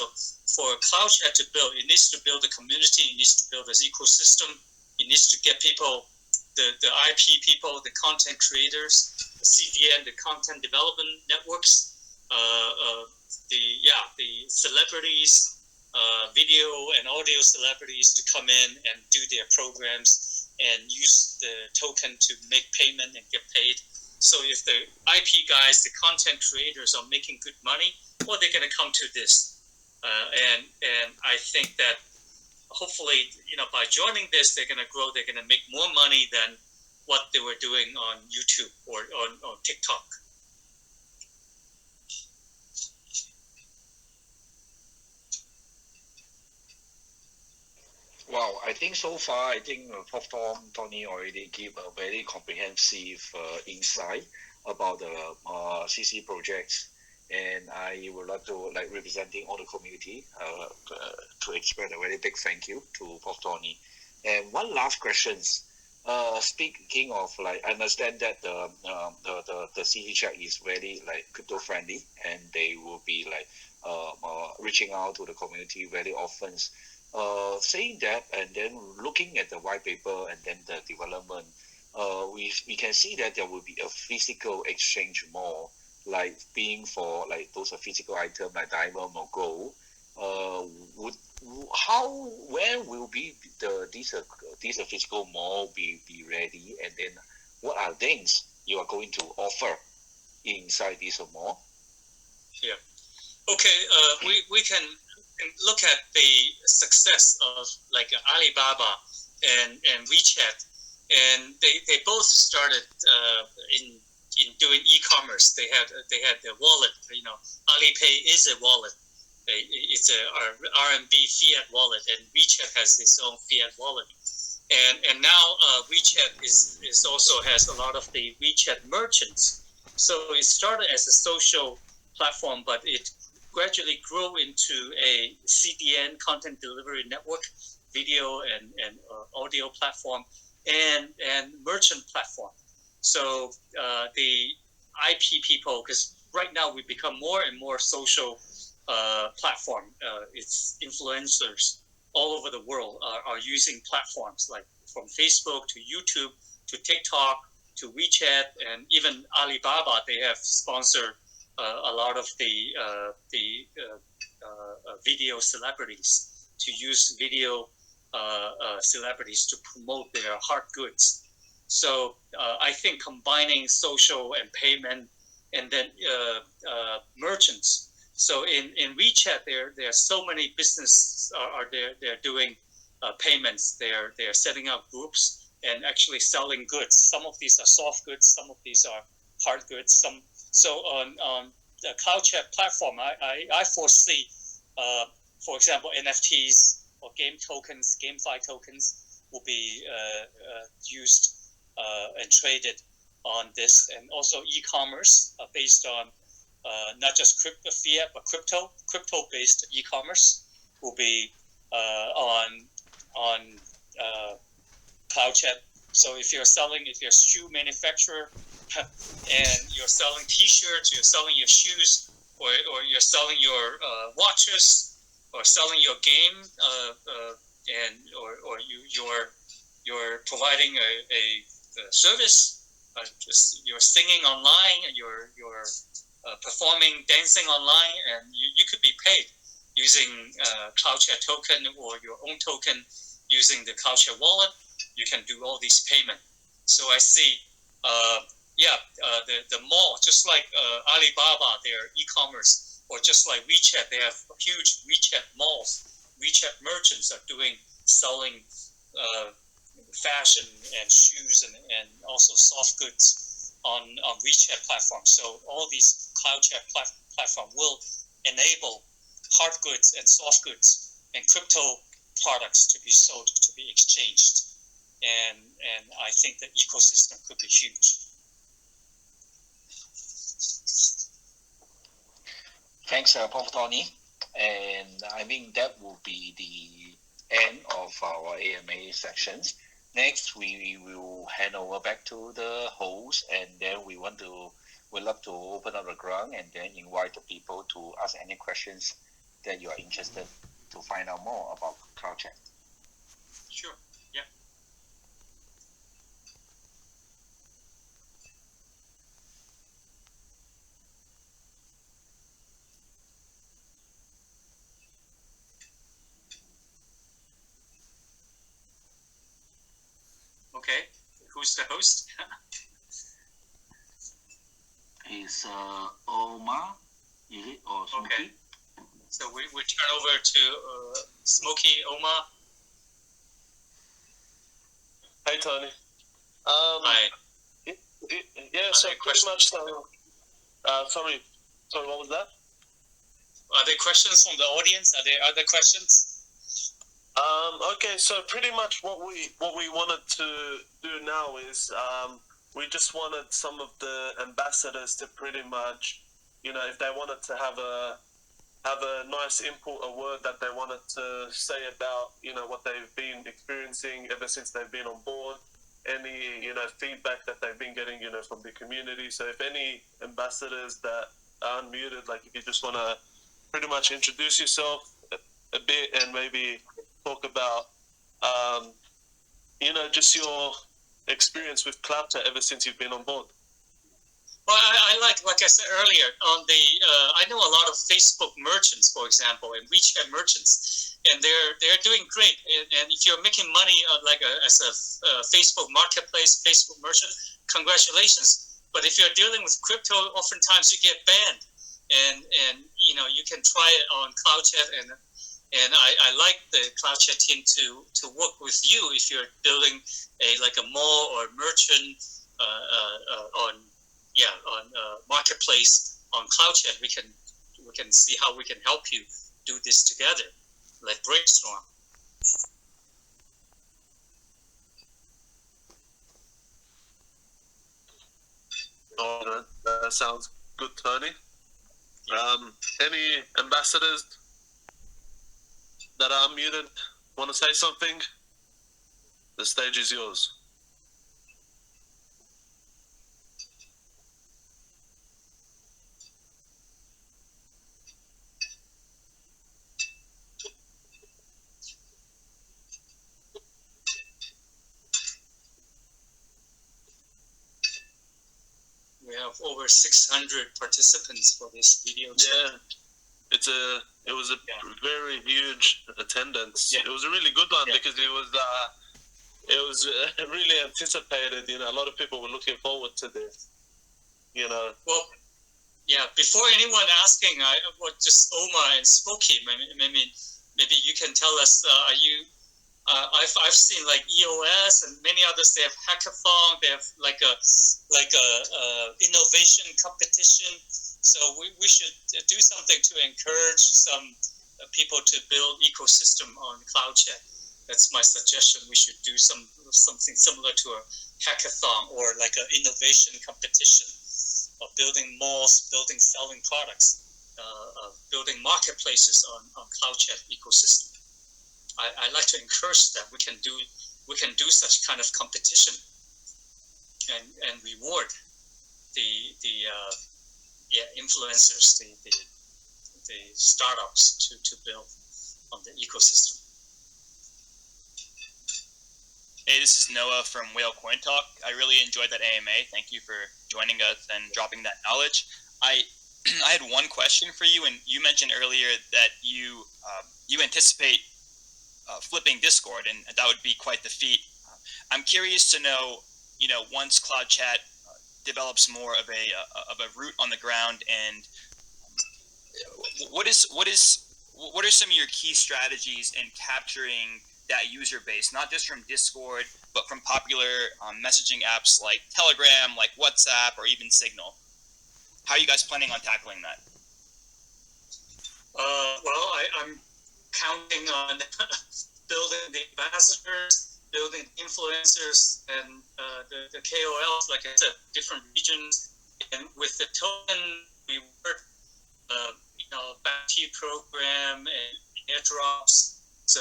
for CloudChat to build, it needs to build a community, it needs to build an ecosystem, it needs to get people, the IP people, the content creators, the CDN, the content development networks, the celebrities, video and audio celebrities to come in and do their programs and use the token to make payment and get paid. So if the IP guys, the content creators are making good money, well, they're going to come to this. And I think that hopefully, by joining this, they're going to grow, they're going to make more money than what they were doing on YouTube or on TikTok. Wow, I think so far, Prof. Tony already gave a very comprehensive insight about the CC projects, and I would like to, representing all the community, to express a very big thank you to Prof. Tony. And one last question. Speaking of, I understand that the CC chat is very crypto friendly, and they will be reaching out to the community very often. Saying that, and then looking at the white paper and then the development, we can see that there will be a physical exchange mall, being for those are physical items like diamond or gold. Where will be this physical mall be ready, and then what are things you are going to offer inside this mall? Yeah. Okay. We can look at the success of Alibaba and WeChat, and they both started in doing e-commerce. They had their wallet. Alipay is a wallet. It's a RMB fiat wallet, and WeChat has its own fiat wallet. And now WeChat is also has a lot of the WeChat merchants. So it started as a social platform, but it gradually grew into a CDN, content delivery network, video and audio platform, and merchant platform. So the IP people, because right now we become more and more social platform. It's influencers all over the world are using platforms like from Facebook to YouTube to TikTok to WeChat, and even Alibaba. They have sponsored a lot of the video celebrities to use video celebrities to promote their hard goods. So I think combining social and payment, and then merchants. So in WeChat, there are so many businesses they're doing payments. They're setting up groups and actually selling goods. Some of these are soft goods. Some of these are hard goods. So on the CloudChat platform, I foresee, for example, NFTs or game tokens, GameFi tokens will be used and traded on this, and also e-commerce based on not just crypto fiat, but crypto-based e-commerce will be on CloudChat. So if you're a shoe manufacturer and you're selling T-shirts, you're selling your shoes, or you're selling your watches, or selling your game, or you're providing a service, you're singing online, you're performing, dancing online, and you could be paid using CloudChat token or your own token using the CloudChat wallet. You can do all these payments. So I see, the mall, just like Alibaba, their e-commerce, or just like WeChat, they have huge WeChat malls. WeChat merchants are selling fashion and shoes and also soft goods on WeChat platform. So all these CloudChat platform will enable hard goods and soft goods and crypto products to be sold, to be exchanged. And I think the ecosystem could be huge. Thanks, Prof. Tony. And I think that will be the end of our AMA sections. next we will hand over back to the host, and then we'd love to open up the ground and then invite the people to ask any questions that you are interested to find out more about CloudChat. Sure. Yeah. Okay. Who's the host? Is Omar? Is it or Smokey? Okay. So we turn over to Smokey Omar. Hey, Tony. Hi. Yeah, so pretty much. Sorry, what was that? Are there questions from the audience? Are there other questions? Okay, so pretty much what we wanted to do now is we just wanted some of the ambassadors to pretty much, if they wanted to have a nice input, a word that they wanted to say about, what they've been experiencing ever since they've been on board, any, feedback that they've been getting, from the community. So if any ambassadors that are unmuted, like if you just want to pretty much introduce yourself a bit and maybe talk about, just your experience with CloudChat ever since you've been on board. Well, I like I said earlier, on the I know a lot of Facebook merchants, for example, and WeChat merchants, and they're doing great. And if you're making money as a Facebook marketplace, Facebook merchant, congratulations. But if you're dealing with crypto, oftentimes you get banned, and you can try it on CloudChat, and I like the CloudChat team to work with you if you're building a mall or merchant on marketplace on CloudChat. We can see how we can help you do this together, like brainstorm. Oh, that sounds good, Tony. Any ambassadors that are unmuted want to say something? The stage is yours. We have over 600 participants for this video chat. Yeah, it was a very huge attendance. Yeah. It was a really good one because it was really anticipated. A lot of people were looking forward to this. Well, yeah. Before anyone asking, just Omar and Smokey. Maybe you can tell us. Are you? I've seen like EOS and many others. They have hackathon. They have like a innovation competition. So we should do something to encourage some people to build ecosystem on CloudChat. That's my suggestion. We should do something similar to a hackathon or like an innovation competition of building malls, building selling products, building marketplaces on CloudChat ecosystem. I like to encourage that we can do such kind of competition and reward the influencers, the startups to build on the ecosystem. Hey, this is Noah from Whale Coin Talk. I really enjoyed that AMA. Thank you for joining us and dropping that knowledge. I had one question for you, and you mentioned earlier that you anticipate flipping Discord, and that would be quite the feat. I'm curious to know, once CloudChat develops more of a root on the ground, and what are some of your key strategies in capturing that user base, not just from Discord, but from popular messaging apps like Telegram, like WhatsApp, or even Signal? How are you guys planning on tackling that? Well, I'm counting on building the ambassadors, building influencers, and the KOLs, like I said, different regions. And with the token, we work, bounty program and airdrops. So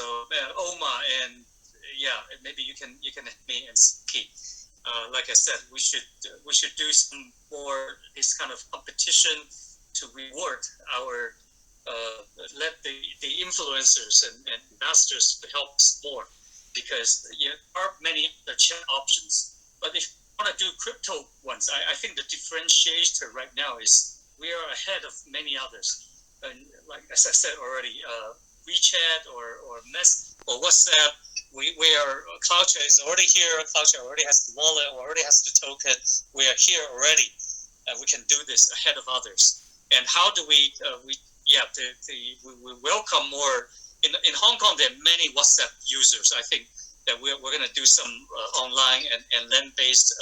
Omar and maybe you can help me and Ski. Like I said, we should do some more this kind of competition to reward our let the influencers and investors to help us more, because there are many other chat options. But if you want to do crypto ones, I think the differentiator right now is we are ahead of many others. And like as I said already, WeChat or Mess or WhatsApp, we are CloudChat is already here. CloudChat already has the wallet, already has the token. We are here already, and we can do this ahead of others. And how do we welcome more in Hong Kong? There are many WhatsApp users. I think that we're going to do some online and land-based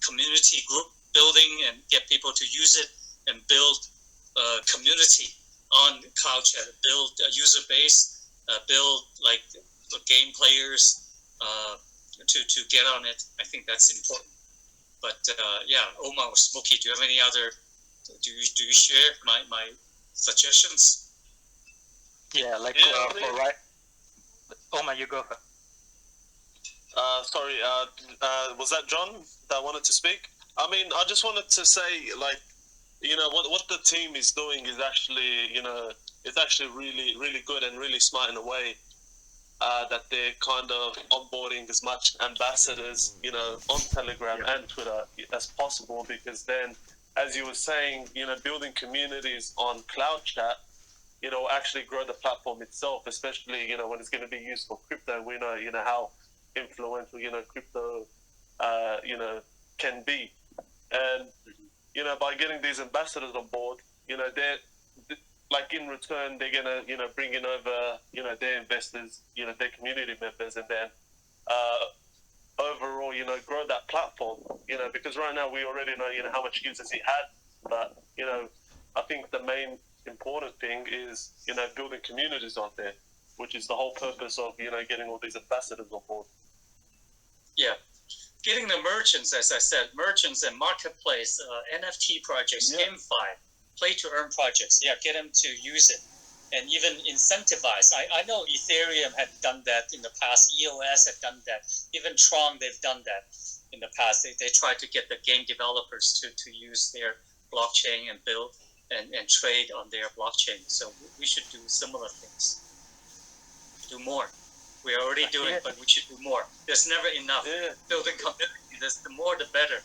community group building and get people to use it and build community on CloudChat, build a user base, build like game players to get on it. I think that's important. But Omar or Smokey, do you have any other? Do you share my suggestions? Yeah, for right. Omar, you go first. Sorry, was that John that wanted to speak? I mean, I just wanted to say, like, what the team is doing is actually, it's actually really, really good and really smart in a way that they're kind of onboarding as much ambassadors, on Telegram and Twitter as possible, because then, as you were saying, building communities on CloudChat, actually grow the platform itself, especially, when it's going to be used for crypto. We know, how influential, crypto, can be. And, by getting these ambassadors on board, they're, like, in return, they're going to, bring in over, their investors, their community members, and then overall, grow that platform, because right now we already know, how much users it had. But, I think the main important thing is, building communities on there, which is the whole purpose of, getting all these ambassadors on board. Yeah. Getting the merchants, as I said, merchants and marketplace, NFT projects, GameFi, play-to-earn projects, get them to use it. And even incentivize. I know Ethereum had done that in the past. EOS had done that. Even Tron, they've done that in the past. They tried to get the game developers to use their blockchain and build and trade on their blockchain. So we should do similar things. Do more. We're already doing it, but we should do more. There's never enough. Yeah. Building community, the more the better.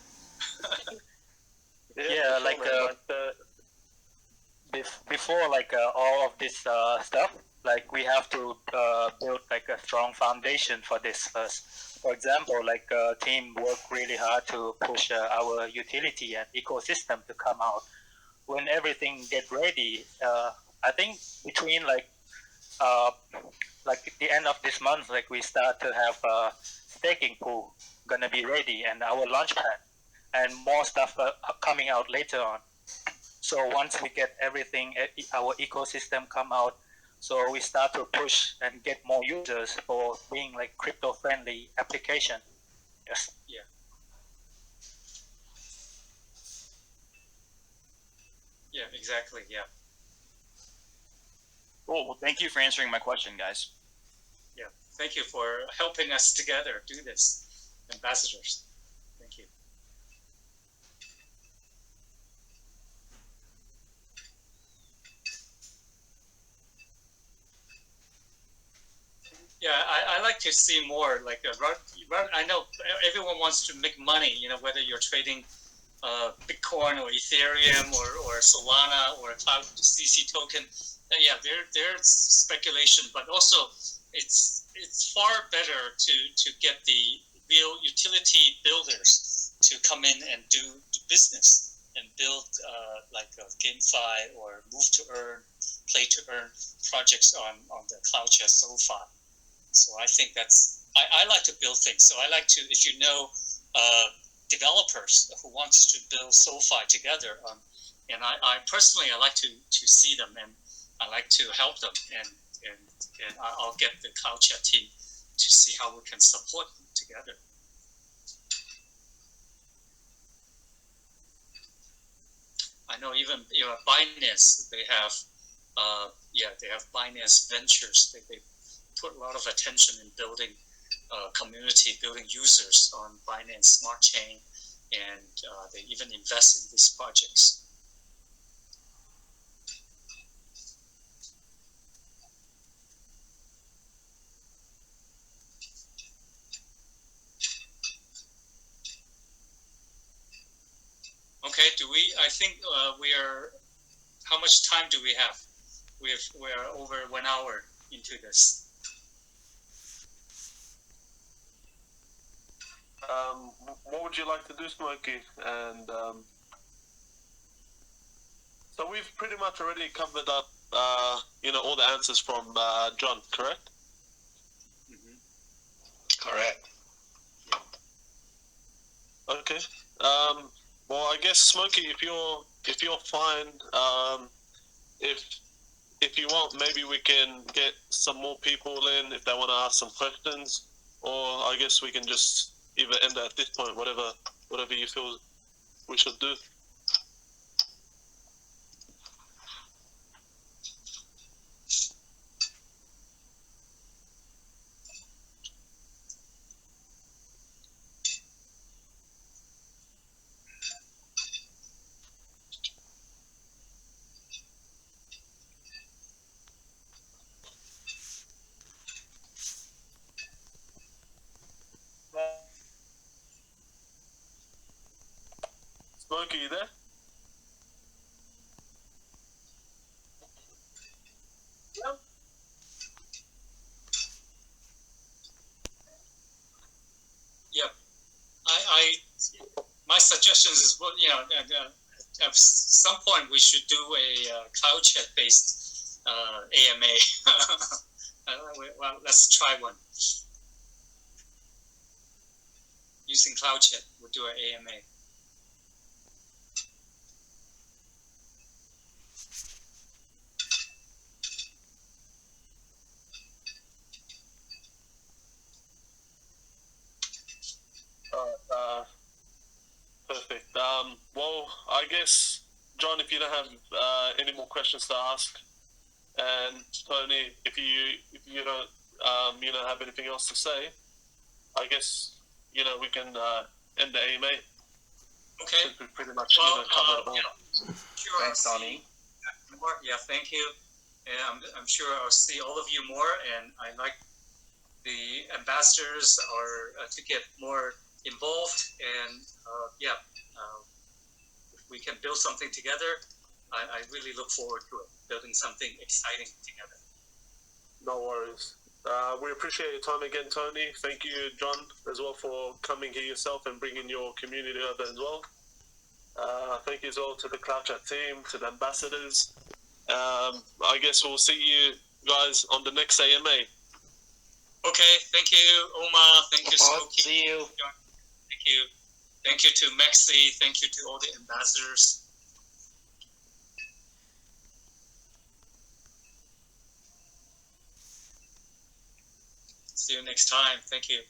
Before all of this stuff, we have to build a strong foundation for this first. For example, team work really hard to push our utility and ecosystem to come out. When everything get ready, I think between the end of this month, we start to have a staking pool gonna be ready and our launchpad, and more stuff coming out later on. So once we get everything, our ecosystem come out, so we start to push and get more users for being crypto-friendly application. Yes. Yeah. Yeah, exactly. Yeah. Cool. Well, thank you for answering my question, guys. Yeah. Thank you for helping us together do this, ambassadors. Thank you. Yeah, I like to see more I know everyone wants to make money, whether you're trading Bitcoin or Ethereum or Solana or a Cloud CC token. There's speculation, but also it's far better to get the real utility builders to come in and do business and build GameFi or move to earn, play to earn projects on the CloudChat SocialFi. So I think I like to build things. So I like to, if developers who wants to build SocialFi together, and I personally like to see them, and I like to help them, and I'll get the CloudChat team to see how we can support them together. I know even Binance, they have Binance Ventures. They put a lot of attention in building community, building users on Binance Smart Chain, and they even invest in these projects. Okay, I think we are, how much time do we have? We are over 1 hour into this. What would you like to do, Smokey? And so we've pretty much already covered up, all the answers from John, correct? Mm-hmm. Correct. Okay. Well, I guess Smokey, if you're fine, if you want, maybe we can get some more people in if they want to ask some questions, or I guess we can just either end at this point, whatever you feel we should do. Smokey, you there? Yeah. Yep. My suggestion is, at some point we should do a CloudChat based AMA. Well, let's try one. Using CloudChat, we'll do an AMA. Perfect. Well, I guess, John, if you don't have any more questions to ask, and Tony, if you don't have anything else to say, I guess we can end the AMA. Okay. Since we've pretty much covered it all. Sure. Thanks, Tony. Yeah, thank you. And I'm sure I'll see all of you more. And I like the ambassadors to get more involved. And if we can build something together, I really look forward to it, building something exciting together. No worries. We appreciate your time again, Tony. Thank you, John, as well, for coming here yourself and bringing your community over as well. Thank you as well to the CloudChat team, to the ambassadors. I guess we'll see you guys on the next AMA. Okay, thank you, Omar. Thank you, Smokey. See you. Thank you. Thank you to MexC. Thank you to all the ambassadors. See you next time. Thank you.